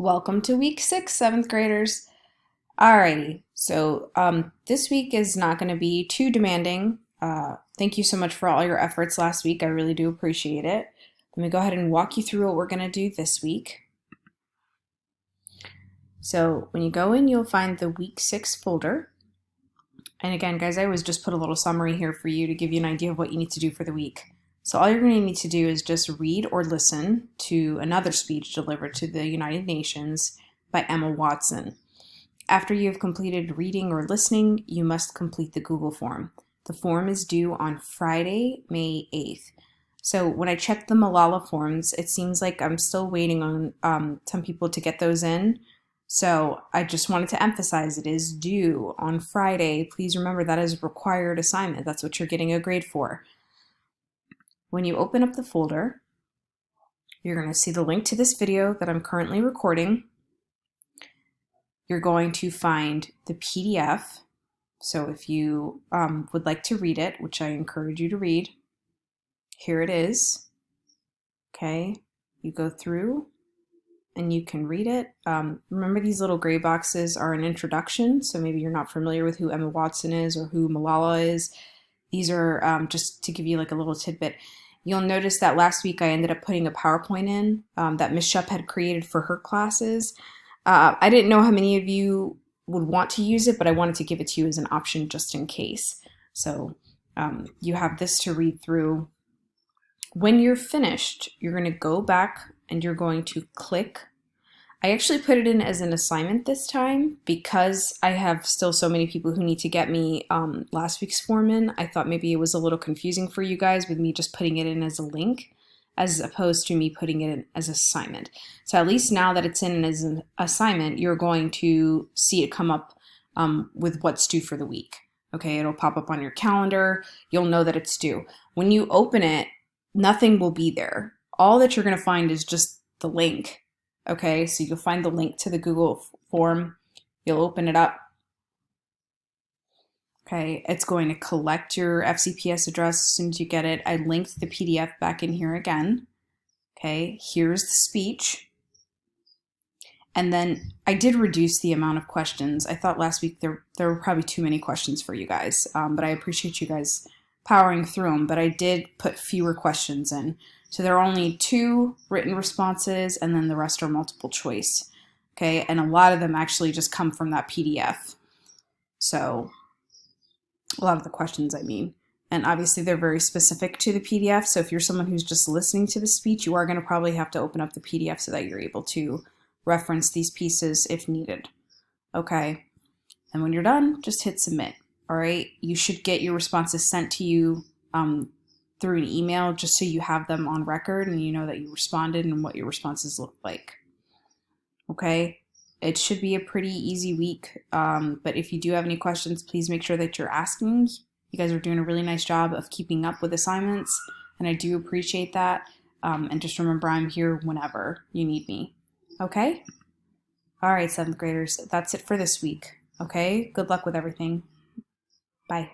Welcome to week 6, 7th graders. Alrighty, so this week is not going to be too demanding. Thank you so much for all your efforts last week. I really do appreciate it. Let me go ahead and walk you through what we're going to do this week. So when you go in, you'll find the week 6 folder. And again, guys, I always just put a little summary here for you to give you an idea of what you need to do for the week. So all you're going to need to do is just read or listen to another speech delivered to the United Nations by Emma Watson. After you have completed reading or listening, you must complete the Google form. The form is due on Friday, May 8th. So when I checked the Malala forms, it seems like I'm still waiting on some people to get those in. So I just wanted to emphasize it is due on Friday. Please remember that is a required assignment. That's what you're getting a grade for. When you open up the folder, you're going to see the link to this video that I'm currently recording. You're going to find the PDF. So if you would like to read it, which I encourage you to read, here it is. Okay, you go through and you can read it. Remember, these little gray boxes are an introduction, so maybe you're not familiar with who Emma Watson is or who Malala is. These are just to give you like a little tidbit. You'll notice that last week I ended up putting a PowerPoint in that Ms. Shupp had created for her classes. I didn't know how many of you would want to use it, but I wanted to give it to you as an option just in case. So you have this to read through. When you're finished, you're going to go back and you're going to click. I actually put it in as an assignment this time because I have still so many people who need to get me last week's form in. I thought maybe it was a little confusing for you guys with me just putting it in as a link as opposed to me putting it in as assignment. So at least now that it's in as an assignment, you're going to see it come up with what's due for the week. Okay, it'll pop up on your calendar. You'll know that it's due. When you open it, nothing will be there. All that you're going to find is just the link. Okay, so you'll find the link to the Google form. You'll open it up. Okay, it's going to collect your FCPS address as soon as you get it. I linked the PDF back in here again. Okay, here's the speech. And then I did reduce the amount of questions. I thought last week there were probably too many questions for you guys, but I appreciate you guys powering through them. But I did put fewer questions in. So there are only 2 written responses, and then the rest are multiple choice. Okay, and a lot of them actually just come from that PDF. So a lot of the questions, I mean. And obviously they're very specific to the PDF. So if you're someone who's just listening to the speech, you are going to probably have to open up the PDF so that you're able to reference these pieces if needed. Okay, and when you're done, just hit submit. All right, you should get your responses sent to you through an email just so you have them on record and you know that you responded and what your responses look like. Okay, it should be a pretty easy week, but if you do have any questions, please make sure that you're asking. You guys are doing a really nice job of keeping up with assignments, and I do appreciate that. And just remember, I'm here whenever you need me. Okay? All right, 7th graders, that's it for this week. Okay? Good luck with everything. Bye.